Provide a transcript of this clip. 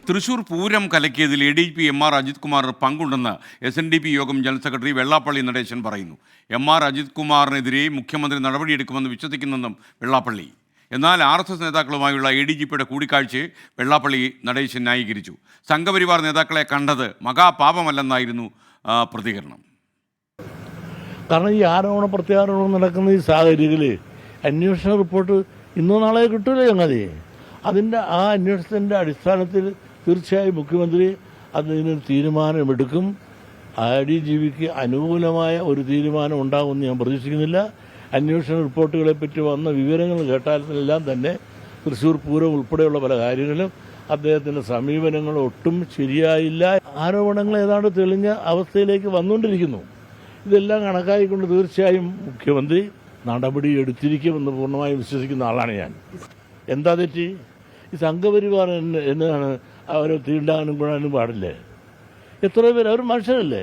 Thrissur Pooram കലക്കിയതിൽ ADGP MR Ajith കുമാറിന് പങ്കുണ്ടെന്ന് SNDP യോഗം ജനറൽ സെക്രട്ടറി വെള്ളാപ്പള്ളി നടേശൻ പറയുന്നു. MR അജിത് കുമാറിനെതിരെ മുഖ്യമന്ത്രി നടപടിയെടുക്കുമെന്ന് വിശ്വസിക്കുന്നെന്നും വെള്ളാപ്പള്ളി. എന്നാൽ RSS നേതാക്കളുമായുള്ള ADGPയുടെ കൂടിക്കാഴ്ചയെ വെള്ളാപ്പള്ളി നടേശൻ ന്യായീകരിച്ചു. സംഘപരിവാർ നേതാക്കളെ കണ്ടത് മഹാപാപമല്ലെന്നായിരുന്നു പ്രതികരണം. കാരണം ഈ ആരോപണ പ്രത്യാരോപണം നടക്കുന്ന ഈ സാഹചര്യത്തിൽ അന്വേഷണ റിപ്പോർട്ട് ഇന്നോ നാളെ കിട്ടില്ല ചങ്ങാതി. അതിൻ്റെ ആ അന്വേഷണത്തിൻ്റെ അടിസ്ഥാനത്തിൽ തീർച്ചയായും മുഖ്യമന്ത്രി അതിന് തീരുമാനമെടുക്കും. ADGPക്ക് അനുകൂലമായ ഒരു തീരുമാനം ഉണ്ടാകുമെന്ന് ഞാൻ പ്രതീക്ഷിക്കുന്നില്ല. അന്വേഷണ റിപ്പോർട്ടുകളെപ്പറ്റി വന്ന വിവരങ്ങൾ കേട്ടാലെല്ലാം തന്നെ തൃശ്ശൂർ പൂരം ഉൾപ്പെടെയുള്ള പല കാര്യങ്ങളും അദ്ദേഹത്തിൻ്റെ സമീപനങ്ങൾ ഒട്ടും ശരിയായില്ല. ആരോപണങ്ങൾ ഏതാണ്ട് തെളിഞ്ഞ അവസ്ഥയിലേക്ക് വന്നുകൊണ്ടിരിക്കുന്നു. ഇതെല്ലാം കണക്കായിക്കൊണ്ട് തീർച്ചയായും മുഖ്യമന്ത്രി നടപടി എടുത്തിരിക്കുമെന്ന് പൂർണ്ണമായും വിശ്വസിക്കുന്ന ആളാണ് ഞാൻ. എന്താ തെറ്റി? ഈ സംഘപരിവാർ എന്നതാണ് അവരെ തീണ്ടാനും കൂടാനും പാടില്ലേ? എത്ര പേര് അവർ മനുഷ്യരല്ലേ?